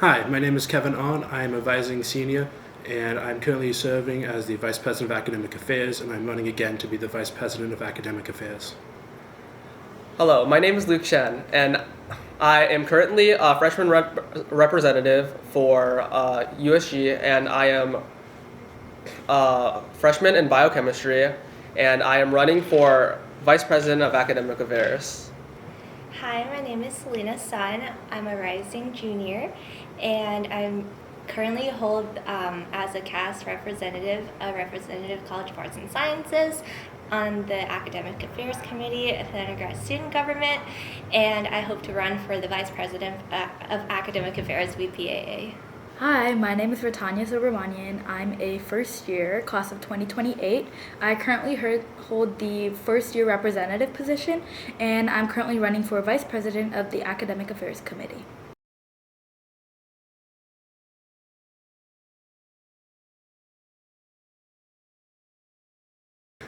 Hi, my name is Kevin On. I am a Vising Senior, and I'm currently serving as the Vice President of Academic Affairs, and I'm running again to be the Vice President of Academic Affairs. Hello, my name is Luke Chen, and I am currently a freshman representative for USG, and I am a freshman in biochemistry, and I am running for Vice President of Academic Affairs. Hi, my name is Selena Sun. I'm a rising junior, and I'm currently hold as a CAST representative, a representative College of Arts and Sciences, on the Academic Affairs Committee at the Undergraduate Student Government, and I hope to run for the Vice President of Academic Affairs VPAA. Hi, my name is Ratanya Subramanian. I'm a first year, class of 2028. I currently hold the first year representative position, and I'm currently running for Vice President of the Academic Affairs Committee.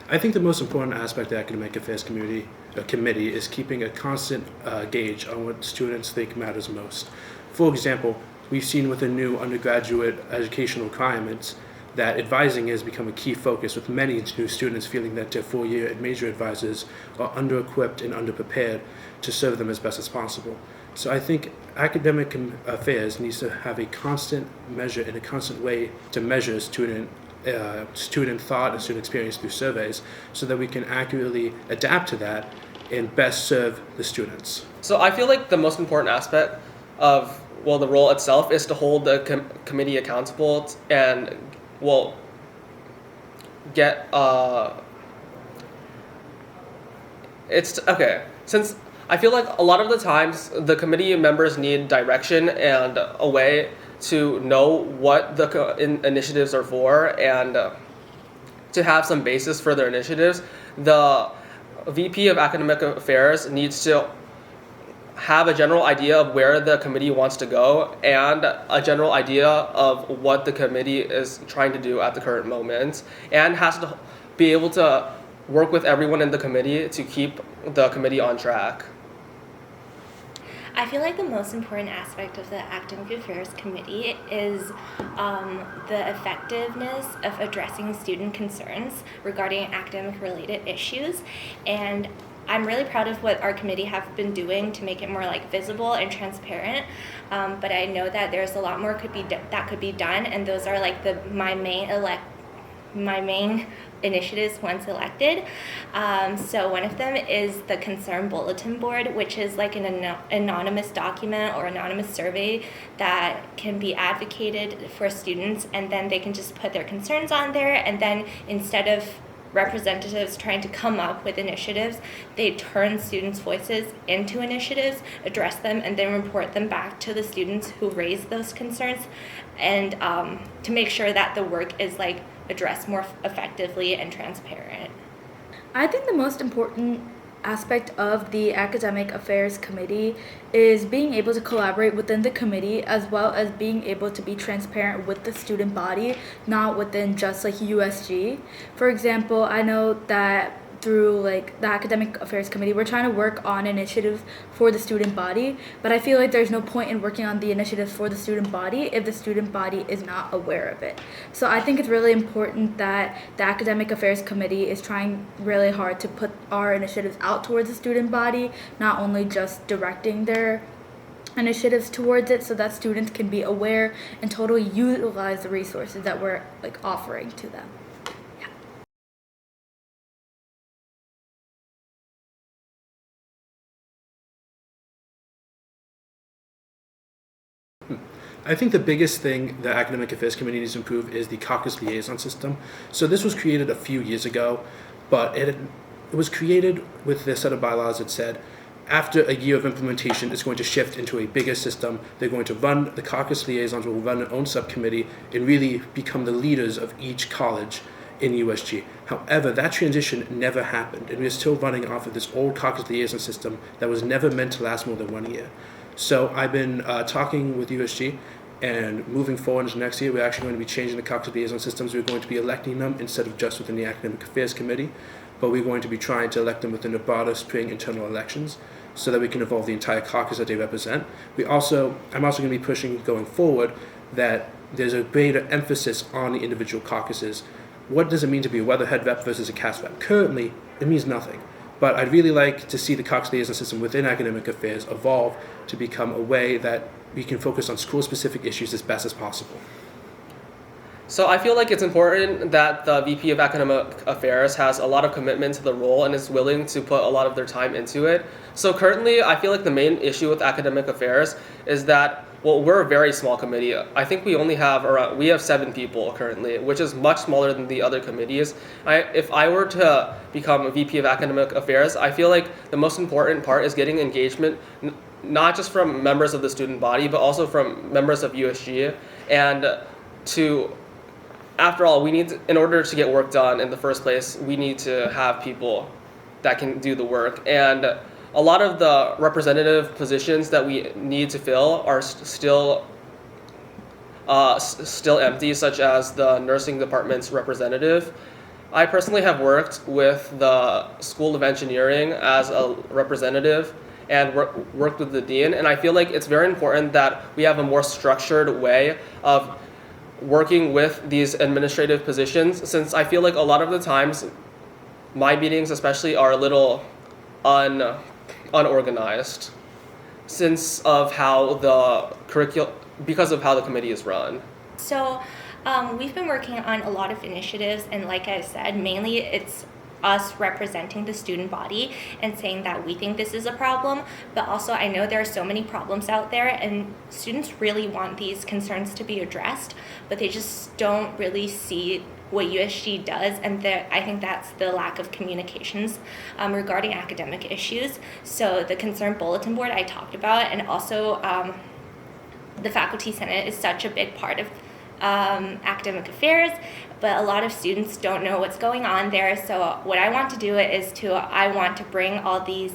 I think the most important aspect of the Academic Affairs Committee is keeping a constant gauge on what students think matters most. For example, we've seen with the new undergraduate educational requirements that advising has become a key focus, with many new students feeling that their four-year and major advisors are under-equipped and underprepared to serve them as best as possible. So I think academic affairs needs to have a constant measure and a constant way to measure student thought and student experience through surveys, so that we can accurately adapt to that and best serve the students. So I feel like the most important aspect of the role itself is to hold the committee accountable and get it's okay, since I feel like a lot of the times the committee members need direction and a way to know what the initiatives are for, and to have some basis for their initiatives. The VP of Academic Affairs needs to have a general idea of where the committee wants to go and a general idea of what the committee is trying to do at the current moment, and has to be able to work with everyone in the committee to keep the committee on track. I feel like the most important aspect of the Academic Affairs Committee is the effectiveness of addressing student concerns regarding academic-related issues, and I'm really proud of what our committee have been doing to make it more visible and transparent. But I know that there's a lot more that could be done, and those are my main initiatives once elected. So one of them is the concern bulletin board, which is an anonymous document or anonymous survey that can be advocated for students, and then they can just put their concerns on there, and then instead of representatives trying to come up with initiatives, they turn students' voices into initiatives, address them, and then report them back to the students who raised those concerns, and to make sure that the work is addressed more effectively and transparent. I think the most important aspect of the Academic Affairs Committee is being able to collaborate within the committee, as well as being able to be transparent with the student body, not within just USG. For example, I know that through the Academic Affairs Committee, we're trying to work on initiatives for the student body, but I feel like there's no point in working on the initiatives for the student body if the student body is not aware of it. So I think it's really important that the Academic Affairs Committee is trying really hard to put our initiatives out towards the student body, not only just directing their initiatives towards it, so that students can be aware and totally utilize the resources that we're offering to them. I think the biggest thing the Academic Affairs Committee needs to improve is the caucus liaison system. So this was created a few years ago, but it was created with this set of bylaws that said after a year of implementation, it's going to shift into a bigger system. They're going to run, the caucus liaisons will run their own subcommittee and really become the leaders of each college in USG. However, that transition never happened, and we're still running off of this old caucus liaison system that was never meant to last more than 1 year. So I've been talking with USG, and moving forward into next year, we're actually going to be changing the caucus liaison systems. We're going to be electing them instead of just within the Academic Affairs Committee. but we're going to be trying to elect them within the broader spring internal elections so that we can involve the entire caucus that they represent. I'm also going to be pushing going forward that there's a greater emphasis on the individual caucuses. What does it mean to be a Weatherhead rep versus a Cass rep? Currently, it means nothing. But I'd really like to see the caucus liaison system within academic affairs evolve to become a way that we can focus on school-specific issues as best as possible. So I feel like it's important that the VP of Academic Affairs has a lot of commitment to the role and is willing to put a lot of their time into it. So currently, I feel like the main issue with academic affairs is that, well, we're a very small committee. I think we have 7 people currently, which is much smaller than the other committees. If I were to become a VP of Academic Affairs, I feel like the most important part is getting engagement, not just from members of the student body, but also from members of USG. And after all, in order to get work done in the first place, we need to have people that can do the work. And a lot of the representative positions that we need to fill are still empty, such as the nursing department's representative. I personally have worked with the School of Engineering as a representative and worked with the dean, and I feel like it's very important that we have a more structured way of working with these administrative positions, since I feel like a lot of the times my meetings especially are a little unorganized because of how the committee is run. So we've been working on a lot of initiatives, and like I said, mainly it's us representing the student body and saying that we think this is a problem, but also I know there are so many problems out there and students really want these concerns to be addressed, but they just don't really see what USG does, and I think that's the lack of communications regarding academic issues. So the concern bulletin board I talked about, and also the faculty senate is such a big part of academic affairs, but a lot of students don't know what's going on there. So what I want to do I want to bring all these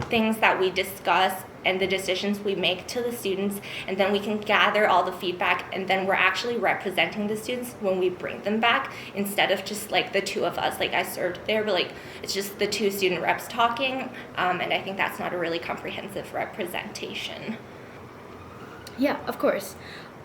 things that we discuss and the decisions we make to the students, and then we can gather all the feedback, and then we're actually representing the students when we bring them back, instead of just like the 2 of us. Like I served there, but like it's just the 2 student reps talking, and I think that's not a really comprehensive representation. Yeah, of course.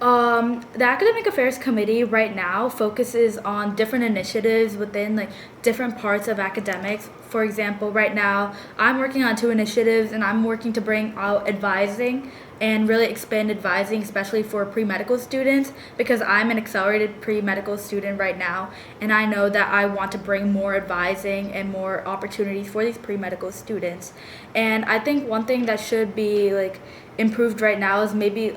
The Academic Affairs Committee right now focuses on different initiatives within like different parts of academics. For example, right now I'm working on 2 initiatives, and I'm working to bring out advising and really expand advising, especially for pre-medical students, because I'm an accelerated pre-medical student right now, and I know that I want to bring more advising and more opportunities for these pre-medical students. And I think one thing that should be like improved right now is maybe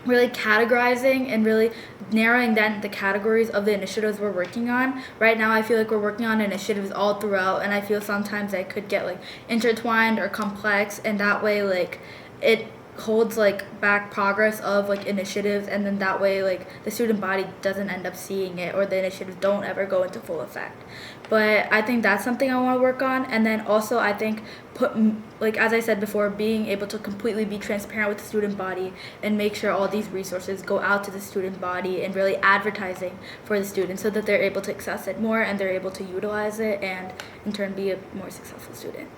really categorizing and really narrowing down the categories of the initiatives we're working on. Right now I feel like we're working on initiatives all throughout, and I feel sometimes they could get like intertwined or complex, and that way like it holds like back progress of like initiatives, and then that way like the student body doesn't end up seeing it, or the initiatives don't ever go into full effect. But I think that's something I want to work on. And then also I think like as I said before, being able to completely be transparent with the student body and make sure all these resources go out to the student body, and really advertising for the students so that they're able to access it more and they're able to utilize it and in turn be a more successful student.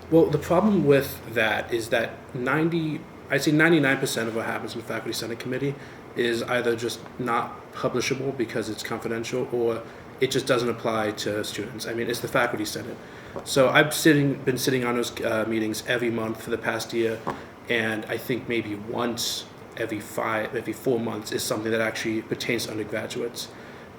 Well, the problem with that is that I'd say 99% of what happens in the Faculty Senate Committee is either just not publishable because it's confidential, or it just doesn't apply to students. I mean, it's the Faculty Senate. So I've been sitting on those meetings every month for the past year, and I think maybe once every 4 months is something that actually pertains to undergraduates.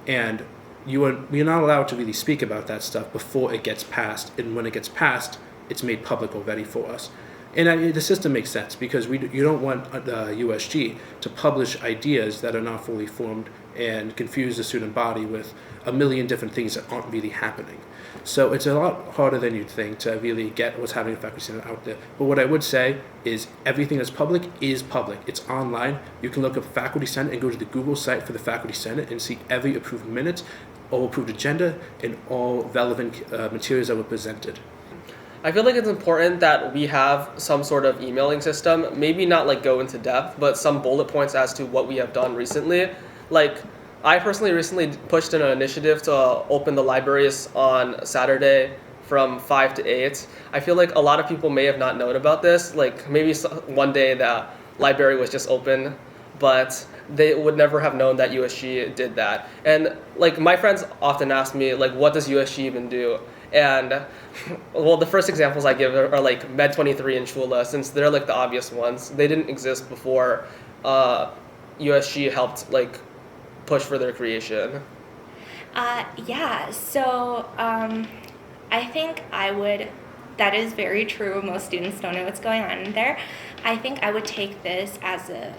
And we're not allowed to really speak about that stuff before it gets passed, and when it gets passed, it's made public already for us. And the system makes sense, because you don't want USG to publish ideas that are not fully formed and confuse the student body with a million different things that aren't really happening. So it's a lot harder than you'd think to really get what's happening in Faculty Senate out there. But what I would say is everything that's public is public. It's online. You can look up Faculty Senate and go to the Google site for the Faculty Senate and see every approved minute, all approved agenda, and all relevant materials that were presented. I feel like it's important that we have some sort of emailing system, maybe not like go into depth, but some bullet points as to what we have done recently. Like, I personally recently pushed in an initiative to open the libraries on Saturday from 5 to 8. I feel like a lot of people may have not known about this. Like, maybe one day that library was just open, but they would never have known that USG did that. And like, my friends often ask me, like, what does USG even do? And well, the first examples I give are like Med 23 and Shula, since they're like the obvious ones. They didn't exist before USG helped like push for their creation. I think that is very true. Most students don't know what's going on in there. I think I would take this as a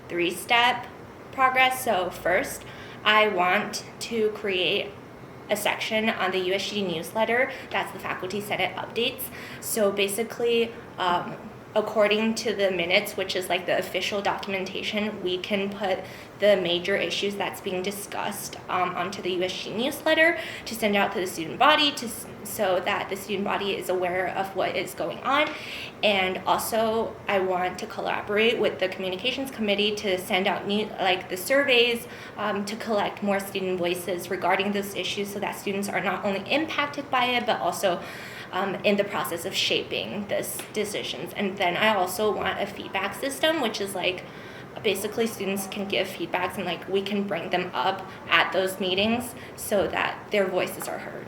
3-step progress. So first, I want to create a section on the USG newsletter that's the Faculty Senate updates. So basically, according to the minutes, which is like the official documentation, we can put the major issues that's being discussed onto the USG newsletter to send out to the student body so that the student body is aware of what is going on. And also, I want to collaborate with the communications committee to send out the surveys to collect more student voices regarding those issues so that students are not only impacted by it, but also in the process of shaping these decisions. And then I also want a feedback system, which is like basically students can give feedbacks and like we can bring them up at those meetings so that their voices are heard.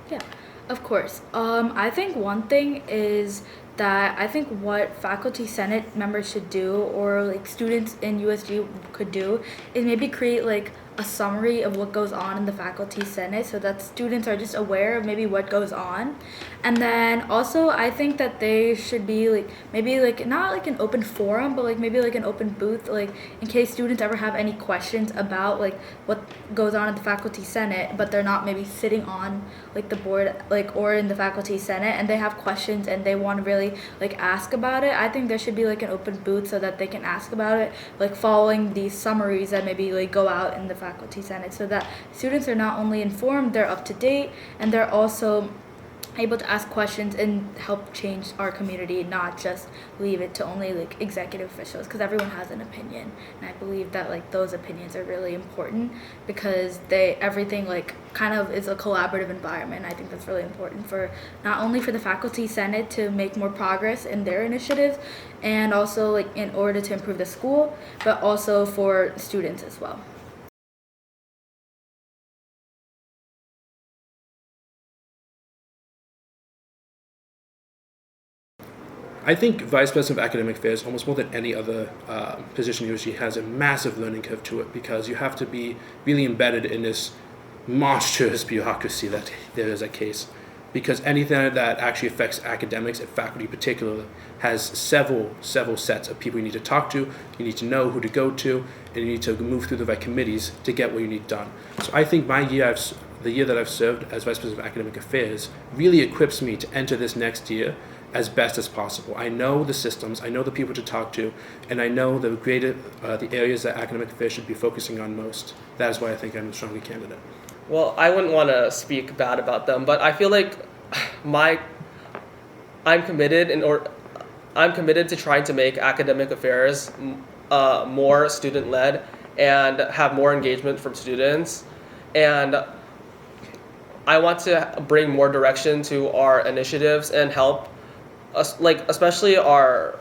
Yeah, of course. I think one thing is that I think what Faculty Senate members should do, or like students in USG could do, is maybe create like a summary of what goes on in the Faculty Senate so that students are just aware of maybe what goes on. And then also I think that they should be like maybe like not like an open forum, but like maybe like an open booth, like in case students ever have any questions about like what goes on in the Faculty Senate, but they're not maybe sitting on like the board like or in the Faculty Senate and they have questions and they want to really like ask about it. I think there should be like an open booth so that they can ask about it, like following these summaries that maybe like go out in the Faculty Senate, so that students are not only informed, they're up to date, and they're also able to ask questions and help change our community, not just leave it to only like executive officials, because everyone has an opinion. And I believe that like those opinions are really important because everything like kind of is a collaborative environment. I think that's really important for not only for the Faculty Senate to make more progress in their initiatives and also like in order to improve the school, but also for students as well. I think Vice President of Academic Affairs, almost more than any other position in USG, has a massive learning curve to it because you have to be really embedded in this monstrous bureaucracy that there is at CASE. Because anything that actually affects academics and faculty in particular has several sets of people you need to talk to, you need to know who to go to, and you need to move through the right committees to get what you need done. So I think the year that I've served as Vice President of Academic Affairs really equips me to enter this next year as best as possible. I know the systems, I know the people to talk to, and I know the areas that academic affairs should be focusing on most. That is why I think I'm a stronger candidate. Well, I wouldn't want to speak bad about them, but I feel like I'm committed to trying to make academic affairs more student-led and have more engagement from students, and I want to bring more direction to our initiatives and help us, like especially our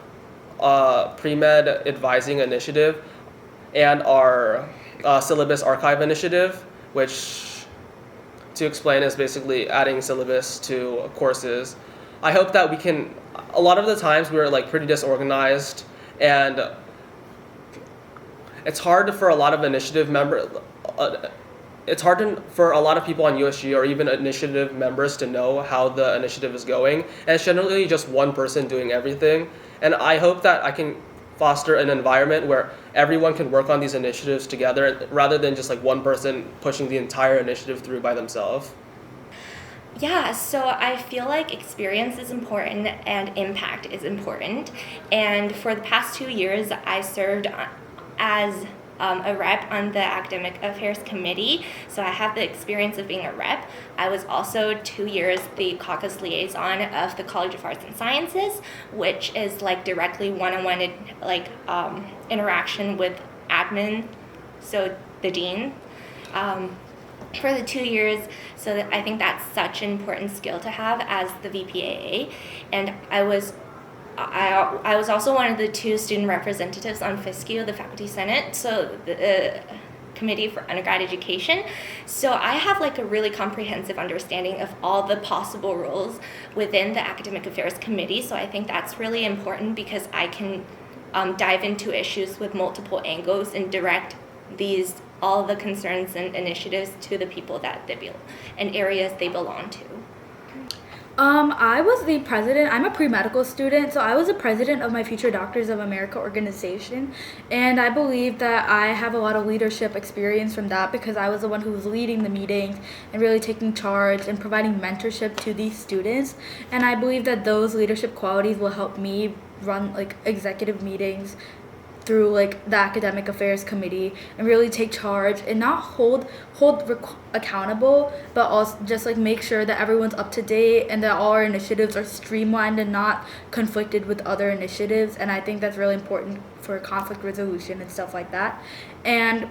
pre-med advising initiative and our syllabus archive initiative, which to explain is basically adding syllabus to courses. I hope that we can, a lot of the times we're like pretty disorganized and it's hard for a lot of initiative members, for a lot of people on USG or even initiative members to know how the initiative is going. And it's generally just one person doing everything. And I hope that I can foster an environment where everyone can work on these initiatives together rather than just like one person pushing the entire initiative through by themselves? Yeah, so I feel like experience is important and impact is important. And for the past 2 years, I served as a rep on the Academic Affairs Committee. So I have the experience of being a rep. I was also 2 years the caucus liaison of the College of Arts and Sciences, which is like directly one-on-one interaction with admin, so the dean. For the 2 years, so that I think that's such an important skill to have as the VPAA. And I was also one of the 2 student representatives on FISCU, the Faculty Senate, so the Committee for Undergrad Education. So I have like a really comprehensive understanding of all the possible roles within the Academic Affairs Committee. So I think that's really important because I can dive into issues with multiple angles and direct all the concerns and initiatives to the people that and areas they belong to. I was the president. I'm a pre-medical student, so I was the president of my Future Doctors of America organization, and I believe that I have a lot of leadership experience from that because I was the one who was leading the meetings and really taking charge and providing mentorship to these students, and I believe that those leadership qualities will help me run like executive meetings through like the Academic Affairs Committee and really take charge and not hold accountable, but also just like make sure that everyone's up to date and that all our initiatives are streamlined and not conflicted with other initiatives. And I think that's really important for conflict resolution and stuff like that. And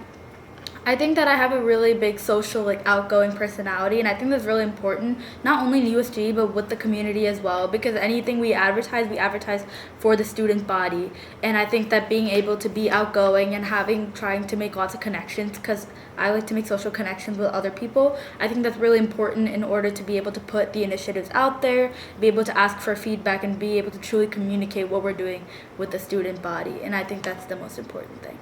I think that I have a really big social, like, outgoing personality, and I think that's really important, not only in USG, but with the community as well, because anything we advertise for the student body, and I think that being able to be outgoing and trying to make lots of connections, because I like to make social connections with other people, I think that's really important in order to be able to put the initiatives out there, be able to ask for feedback, and be able to truly communicate what we're doing with the student body, and I think that's the most important thing.